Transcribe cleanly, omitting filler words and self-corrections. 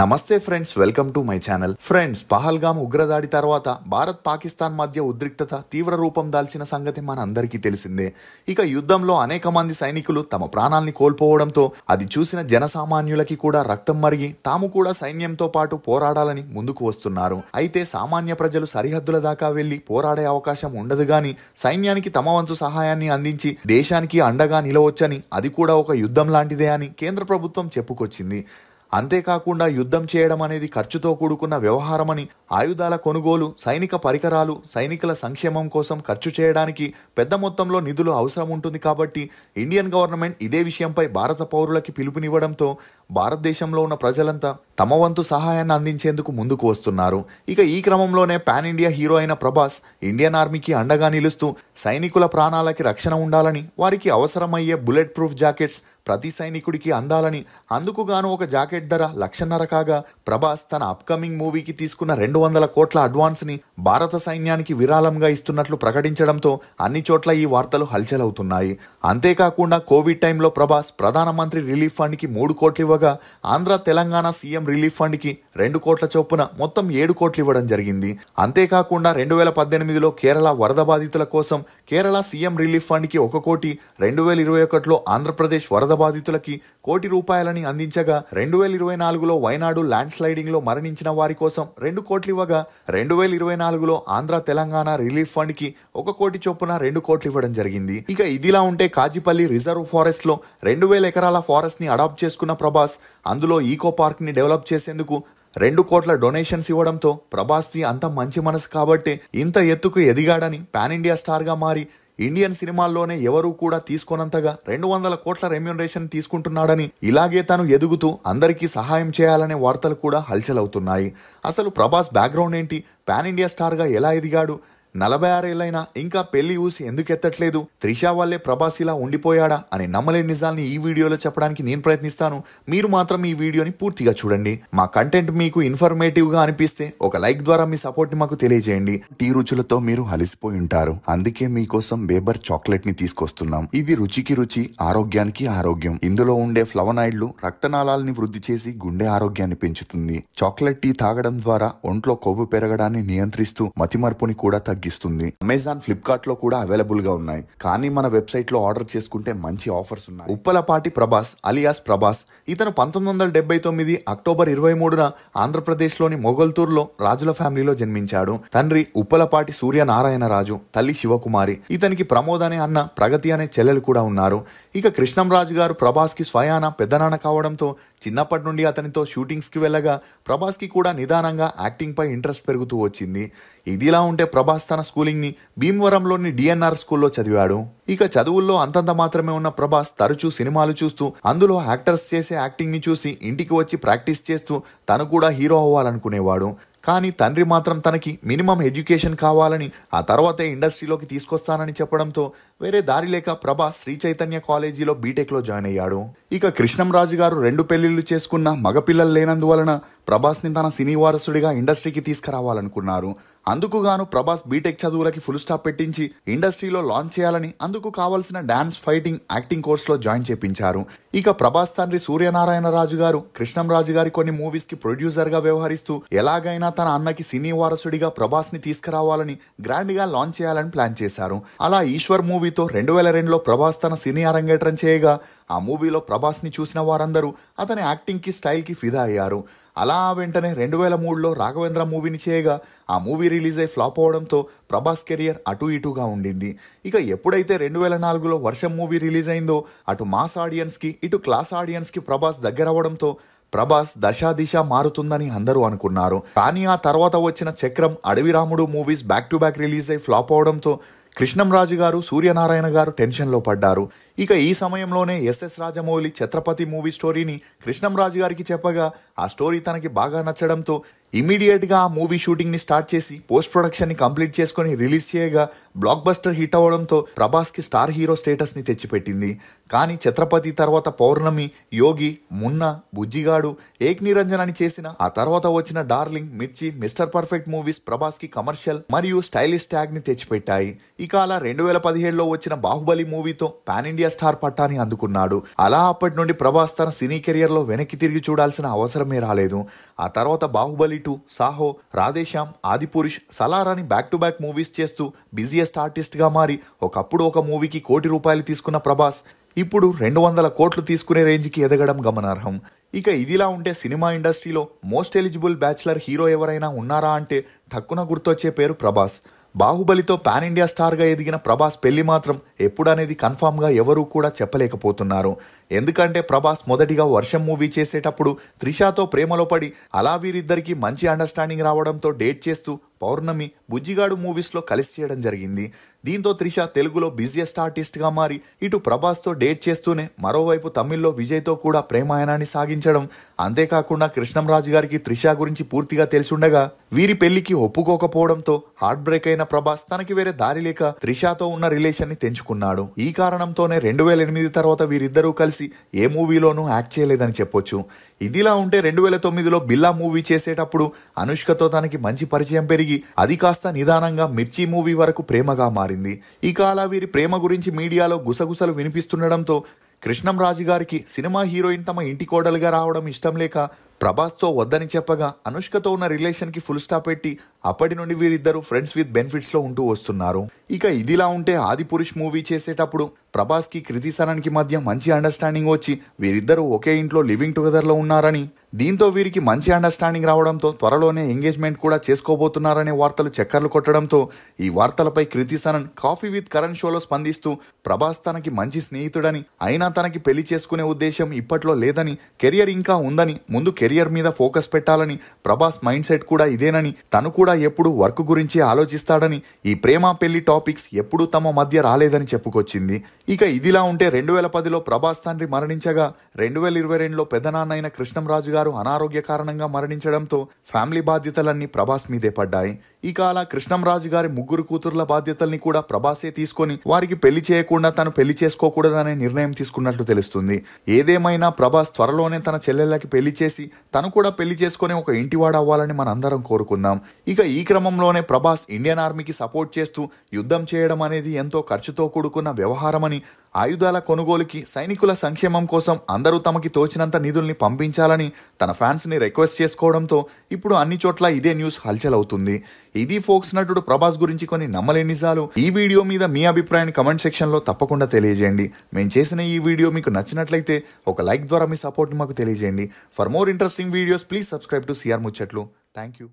నమస్తే friends, welcome to my channel. Friends, Pahalgam ఉగ్రదాడి తర్వాత భారత్ పాకిస్తాన్ మధ్య ఉద్రిక్తత తీవ్ర రూపం దాల్చిన సంగతి మన అందరికీ తెలిసిందే. ఇక యుద్ధంలో అనేక మంది సైనికులు తమ ప్రాణాల్ని కోల్పోవడంతో అది చూసిన జనసామాన్యులకి కూడా రక్తం మరిగి తాము కూడా సైన్యంతో పాటు పోరాడాలని ముందుకు వస్తున్నారు. అయితే సామాన్య ప్రజలు సరిహద్దుల దాకా వెళ్లి పోరాడే అవకాశం ఉండదు గాని సైన్యానికి తమ వంతు సహాయాన్ని అందించి దేశానికి అండగా నిలవొచ్చని, అది కూడా ఒక యుద్ధం లాంటిదే అని కేంద్ర ప్రభుత్వం చెప్పుకొచ్చింది. అంతేకాకుండా యుద్ధం చేయడం అనేది ఖర్చుతో కూడుకున్న వ్యవహారమని, ఆయుధాల కొనుగోలు, సైనిక పరికరాలు, సైనికుల సంక్షేమం కోసం ఖర్చు చేయడానికి పెద్ద మొత్తంలో నిధులు అవసరం ఉంటుంది. కాబట్టి ఇండియన్ గవర్నమెంట్ ఇదే విషయంపై భారత పౌరులకి పిలుపునివ్వడంతో భారతదేశంలో ఉన్న ప్రజలంతా తమ వంతు సహాయాన్ని అందించేందుకు ముందుకు వస్తున్నారు. ఇక ఈ క్రమంలోనే పాన్ ఇండియా హీరో అయిన ప్రభాస్ ఇండియన్ ఆర్మీకి అండగా నిలుస్తూ సైనికుల ప్రాణాలకి రక్షణ ఉండాలని, వారికి అవసరమయ్యే బుల్లెట్ ప్రూఫ్ జాకెట్స్ ప్రతి సైనికుడికి అందాలని, అందుకు గాను ఒక జాకెట్ ధర 1,50,000 కాగా ప్రభాస్ తన అప్కమింగ్ మూవీకి తీసుకున్న 200 కోట్ల అడ్వాన్స్ ని భారత సైన్యానికి విరాళంగా ఇస్తున్నట్లు ప్రకటించడంతో అన్ని చోట్ల ఈ వార్తలు హల్చల్ అవుతున్నాయి. అంతేకాకుండా కోవిడ్ టైంలో ప్రభాస్ ప్రధానమంత్రి రిలీఫ్ ఫండ్ కి 3 కోట్లు ఇవ్వగా, Andhra Telangana CM relief fund కి 2 కోట్ల చొప్పున మొత్తం 7 కోట్లు ఇవ్వడం జరిగింది. అంతేకాకుండా 2018లో కేరళ వరద బాధితుల కోసం కేరళ సీఎం రిలీఫ్ ఫండ్ కి 1 కోటి, 2021లో ఆంధ్రప్రదేశ్ వరద బాధితులకి 1 కోటి రూపాయలని అందించగా, 2024లో వైనాడు ల్యాండ్ స్లైడింగ్ లో మరణించిన వారి కోసం 2 కోట్లు ఇవ్వగా, 2024లో ఆంధ్ర తెలంగాణ రిలీఫ్ ఫండ్ కి 1 కోటి చొప్పున 2 కోట్లు ఇవ్వడం జరిగింది. ఇక ఇదిలా ఉంటే కాజిపల్లి రిజర్వ్ ఫారెస్ట్ లో 2,000 ఎకరాల ఫారెస్ట్ ని అడాప్ట్ చేసుకున్న ప్రభాస్ అందులో ఈకో పార్క్ ని డెవలప్ చేసేందుకు 2 కోట్ల డొనేషన్స్ ఇవ్వడంతో ప్రభాస్ది అంత మంచి మనసు కాబట్టే ఇంత ఎత్తుకు ఎదిగాడని, పాన్ ఇండియా స్టార్ గా మారి ఇండియన్ సినిమాల్లోనే ఎవరూ కూడా తీసుకోనంతగా 200 కోట్ల రెమ్యూనరేషన్ తీసుకుంటున్నాడని, ఇలాగే తను ఎదుగుతూ అందరికీ సహాయం చేయాలనే వార్తలు కూడా హల్చల్ అవుతున్నాయి. అసలు ప్రభాస్ బ్యాక్గ్రౌండ్ ఏంటి? పాన్ ఇండియా స్టార్ గా ఎలా ఎదిగాడు? 46 ఏళ్ళైనా ఇంకా పెళ్లి ఊసి ఎందుకు ఎత్తట్లేదు? త్రిషా వల్లే ప్రభాస్ ఇలా ఉండిపోయాడా అని నమ్మలేని నిజాల్ని ఈ వీడియోలో చెప్పడానికి నేను ప్రయత్నిస్తాను. మీరు మాత్రం ఈ వీడియోని పూర్తిగా చూడండి. మా కంటెంట్ మీకు ఇన్ఫర్మేటివ్ గా అనిపిస్తే ఒక లైక్ ద్వారా మీ సపోర్ట్ ని మాకు తెలియజేయండి. టీ రుచులతో మీరు అలసిపోయి ఉంటారు, అందుకే మీకోసం బేబర్ చాక్లెట్ ని తీసుకొస్తున్నాం. ఇది రుచికి రుచి, ఆరోగ్యానికి ఆరోగ్యం. ఇందులో ఉండే ఫ్లవనాయిడ్లు రక్తనాళాలని వృద్ధి చేసి గుండె ఆరోగ్యాన్ని పెంచుతుంది. చాక్లెట్ టీ తాగడం ద్వారా ఒంట్లో కొవ్వు పెరగడాన్ని నియంత్రిస్తూ మతిమరుపుని కూడా తగ్గిస్తుంది. అమెజాన్, ఫ్లిప్కార్ట్ లో కూడా అవైలబుల్ గా ఉన్నాయి. కానీ మన వెబ్సైట్ లో ఆర్డర్ చేసుకుంటే మంచి ఆఫర్స్ ఉన్నాయి. ఉప్పలపాటి ప్రభాస్ అలియాస్ ప్రభాస్ ఇతను 1979 అక్టోబర్ 23న ఆంధ్రప్రదేశ్ లోని మొగల్తూర్లో రాజుల ఫ్యామిలీలో జన్మించాడు. తండ్రి ఉప్పలపాటి సూర్యనారాయణ రాజు, తల్లి శివకుమారి. ఇతనికి ప్రమోద్ అనే అన్న, ప్రగతి అనే చెల్లెలు కూడా ఉన్నారు. ఇక కృష్ణంరాజు గారు ప్రభాస్ కి స్వయాన పెద్దనాన్న కావడంతో చిన్నప్పటి నుండి అతనితో షూటింగ్స్ కి వెళ్ళగా ప్రభాస్ కి కూడా నిదానంగా యాక్టింగ్ పై ఇంట్రెస్ట్ పెరుగుతూ వచ్చింది. ఇదిలా ఉంటే ప్రభాస్ తన స్కూలింగ్ ని భీమవరంలోని డిఎన్ఆర్ స్కూల్లో చదివాడు. ఇక చదువుల్లో అంతంత మాత్రమే ఉన్న ప్రభాస్ తరచూ సినిమాలు చూస్తూ అందులో యాక్టర్స్ చేసే యాక్టింగ్ ని చూసి ఇంటికి వచ్చి ప్రాక్టీస్ చేస్తూ తను కూడా హీరో అవ్వాలనుకునేవాడు. కానీ తండ్రి మాత్రం తనకి మినిమం ఎడ్యుకేషన్ కావాలని, ఆ తర్వాతే ఇండస్ట్రీలోకి తీసుకొస్తానని చెప్పడంతో వేరే దారి లేక ప్రభాస్ శ్రీ చైతన్య కాలేజీలో బీటెక్ లో జాయిన్ అయ్యాడు. ఇక కృష్ణంరాజు గారు 2 పెళ్లిళ్లు చేసుకున్న మగపిల్లలు లేనందువలన ప్రభాస్ ని తన సినీ వారసుడిగా ఇండస్ట్రీకి తీసుకురావాలనుకున్నారు. అందుకు గాను ప్రభాస్ బీటెక్ చదువులకి ఫుల్ స్టాప్ పెట్టించి ఇండస్ట్రీలో లాంచ్ చేయాలని అందుకు కావాల్సిన డాన్స్, ఫైటింగ్, యాక్టింగ్ కోర్సులో జాయిన్ చేపించారు. ఇక ప్రభాస్ తండ్రి సూర్యనారాయణ రాజు గారు కృష్ణంరాజు గారి కొన్ని మూవీస్ కి ప్రొడ్యూసర్ గా వ్యవహరిస్తూ ఎలాగైనా తన అన్నకి సినీ వారసుడిగా ప్రభాస్ ని తీసుకురావాలని, గ్రాండ్ గా లాంచ్ చేయాలని ప్లాన్ చేశారు. అలా ఈశ్వర్ మూవీతో 2002లో ప్రభాస్ తన సినీ అరంగేట్రం చేయగా, ఆ మూవీలో ప్రభాస్ ని చూసిన వారందరూ అతని యాక్టింగ్ కి, స్టైల్ కి ఫిదా అయ్యారు. అలా వెంటనే 2003లో రాఘవేంద్ర మూవీని చేయగా ఆ మూవీ రిలీజ్ అయి ఫ్లాప్ అవడంతో ప్రభాస్ కెరియర్ అటు ఇటుగా ఉండింది. ఇక ఎప్పుడైతే 2004లో వర్షం మూవీ రిలీజ్ అయిందో అటు మాస్ ఆడియన్స్ కి, ఇటు క్లాస్ ఆడియన్స్ కి ప్రభాస్ దగ్గర అవ్వడంతో ప్రభాస్ దిశ మారుతుందని అందరూ అనుకున్నారు. కానీ ఆ తర్వాత వచ్చిన చక్రం, Adavi Ramudu movies back to back release అయి ఫ్లాప్ అవడంతో కృష్ణంరాజు గారు, సూర్యనారాయణ గారు టెన్షన్లో పడ్డారు. ఇక ఈ సమయంలోనే ఎస్ఎస్ రాజమౌళి ఛత్రపతి మూవీ స్టోరీని కృష్ణంరాజు గారికి చెప్పగా ఆ స్టోరీ తనకి బాగా నచ్చడంతో ఇమీడియట్ గా ఆ మూవీ షూటింగ్ ని స్టార్ట్ చేసి పోస్ట్ ప్రొడక్షన్ ని కంప్లీట్ చేసుకుని రిలీజ్ చేయగా బ్లాక్ బస్టర్ హిట్ అవడంతో ప్రభాస్ కి స్టార్ హీరో స్టేటస్ ని తెచ్చిపెట్టింది. కానీ ఛత్రపతి తర్వాత పౌర్ణమి, యోగి, మున్నా, బుజ్జిగాడు, ఏక్ నిరంజన్ అని చేసిన ఆ తర్వాత వచ్చిన డార్లింగ్, మిర్చి, మిస్టర్ పర్ఫెక్ట్ మూవీస్ ప్రభాస్ కి కమర్షియల్ మరియు స్టైలిష్ ట్యాగ్ ని తెచ్చిపెట్టాయి. ఇక అలా 2017లో వచ్చిన బాహుబలి మూవీతో పాన్ ఇండియా స్టార్ పట్టాని అందుకున్నాడు. అలా అప్పటి నుండి ప్రభాస్ తన సినీ కెరియర్ లో వెనక్కి తిరిగి చూడాల్సిన అవసరమే రాలేదు. ఆ తర్వాత బాహుబలి 2, సాహో, రాధేశ్యామ్, ఆదిపురుష్, సలార్ అని బ్యాక్ టు బ్యాక్ మూవీస్ చేస్తూ బిజియెస్ట్ ఆర్టిస్ట్ గా మారి ఒకప్పుడు ఒక మూవీకి ₹1 కోటి తీసుకున్న ప్రభాస్ ఇప్పుడు 200 కోట్లు తీసుకునే రేంజ్కి ఎదగడం గమనార్హం. ఇక ఇదిలా ఉంటే సినిమా ఇండస్ట్రీలో మోస్ట్ ఎలిజిబుల్ బ్యాచులర్ హీరో ఎవరైనా ఉన్నారా అంటే ఠక్కున గుర్తొచ్చే పేరు ప్రభాస్. బాహుబలితో పాన్ ఇండియా స్టార్ గా ఎదిగిన ప్రభాస్ పెళ్లి మాత్రం ఎప్పుడనేది కన్ఫామ్ గా ఎవరూ కూడా చెప్పలేకపోతున్నారు. ఎందుకంటే ప్రభాస్ మొదటిగా వర్షం మూవీ చేసేటప్పుడు త్రిషాతో ప్రేమలో పడి అలా వీరిద్దరికి మంచి అండర్స్టాండింగ్ రావడంతో డేట్ చేస్తూ పౌర్ణమి, బుజ్జిగాడు మూవీస్లో కలిసి చేయడం జరిగింది. దీంతో త్రిష తెలుగులో బిజియెస్ట్ ఆర్టిస్ట్గా మారి ఇటు ప్రభాస్తో డేట్ చేస్తూనే మరోవైపు తమిళ్లో విజయ్తో కూడా ప్రేమాయణాన్ని సాగించడం. అంతేకాకుండా కృష్ణంరాజు గారికి త్రిష గురించి పూర్తిగా తెలిసుండగా వీరి పెళ్లికి ఒప్పుకోకపోవడంతో హార్ట్ బ్రేక్ అయిన ప్రభాస్ తనకి వేరే దారి లేక త్రిషతో ఉన్న రిలేషన్ ని తెంచుకున్నాడు. ఈ కారణంతోనే 2008 తర్వాత వీరిద్దరూ కలిసి ఏ మూవీలోనూ యాక్ట్ చేయలేదని చెప్పొచ్చు. ఇదిలా ఉంటే 2009లో బిల్లా మూవీ చేసేటప్పుడు అనుష్కతో తనకి మంచి పరిచయం పెరిగి అది కాస్త నిదానంగా మిర్చి మూవీ వరకు ప్రేమగా మారింది. ఇక అలా వీరి ప్రేమ గురించి మీడియాలో గుసగుసలు వినిపిస్తుండడంతో కృష్ణంరాజు గారికి సినిమా హీరోయిన్ తమ ఇంటి కోడలుగా రావడం ఇష్టం లేక ప్రభాస్తో వద్దని చెప్పగా అనుష్కతో ఉన్న రిలేషన్ కి ఫుల్ స్టాప్ పెట్టి అప్పటి నుండి వీరిద్దరూ ఫ్రెండ్స్ విత్ బెనిఫిట్స్ లో ఉంటూ వస్తున్నారు. ఇక ఇదిలా ఉంటే ఆదిపురుష్ మూవీ చేసేటప్పుడు ప్రభాస్ కి కృతి సనన్ కి మధ్య మంచి అండర్స్టాండింగ్ వచ్చి వీరిద్దరూ ఒకే ఇంట్లో లివింగ్ టుగెదర్ లో ఉన్నారని, దీంతో వీరికి మంచి అండర్స్టాండింగ్ రావడంతో త్వరలోనే ఎంగేజ్మెంట్ కూడా చేసుకోబోతున్నారనే వార్తలు చక్కర్లు కొట్టడంతో ఈ వార్తలపై కృతి సనన్ కాఫీ విత్ కరణ్ షోలో స్పందిస్తూ ప్రభాస్ తనకి మంచి స్నేహితుడని, అయినా తనకి పెళ్లి చేసుకునే ఉద్దేశం ఇప్పట్లో లేదని, కెరియర్ ఇంకా ఉందని, ముందు కెరియర్ మీద ఫోకస్ పెట్టాలని, ప్రభాస్ మైండ్ సెట్ కూడా ఇదేనని, తను కూడా ఎప్పుడు వర్క్ గురించి ఆలోచిస్తాడని, ఈ ప్రేమ పెళ్లి టాపిక్స్ ఎప్పుడూ తమ మధ్య రాలేదని చెప్పుకొచ్చింది. ఇక ఇదిలా ఉంటే 2010లో ప్రభాస్ తండ్రి మరణించగా 2022లో పెద్దనాన్న అయిన కృష్ణంరాజు గారు అనారోగ్య కారణంగా మరణించడంతో ఫ్యామిలీ బాధ్యతలన్నీ ప్రభాస్ మీదే పడ్డాయి. ఇక అలా కృష్ణంరాజు గారి 3 కూతుర్ల బాధ్యతల్ని కూడా ప్రభాసే తీసుకొని వారికి పెళ్లి చేయకుండా తను పెళ్లి చేసుకోకూడదనే నిర్ణయం తీసుకున్నట్లు తెలుస్తుంది. ఏదేమైనా ప్రభాస్ త్వరలోనే తన చెల్లెళ్ళకి పెళ్లి చేసి తను కూడా పెళ్లి చేసుకుని ఒక ఇంటివాడు అవ్వాలని మనందరం కోరుకుందాం. ఇక ఈ క్రమంలోనే ప్రభాస్ ఇండియన్ ఆర్మీకి సపోర్ట్ చేస్తూ యుద్ధం చేయడం అనేది ఎంతో ఖర్చుతో కూడుకున్న వ్యవహారమని, ఆయుధాల కొనుగోలుకి, సైనికుల సంక్షేమం కోసం అందరూ తమకి తోచినంత నిధుల్ని పంపించాలని తన ఫ్యాన్స్ ని రిక్వెస్ట్ చేసుకోవడంతో ఇప్పుడు అన్ని చోట్ల ఇదే న్యూస్ హల్చల్ అవుతుంది. ఇది ఫోక్స్ నటుడు ప్రభాస్ గురించి కొన్ని నమ్మలేని నిజాలు. ఈ వీడియో మీద మీ అభిప్రాయాన్ని కమెంట్ సెక్షన్ లో తప్పకుండా తెలియజేయండి. మేము చేసిన ఈ వీడియో మీకు నచ్చినట్లయితే ఒక లైక్ ద్వారా మీ సపోర్ట్ మాకు తెలియజేయండి. For more interesting videos please subscribe to CR Muchatlu. Thank you.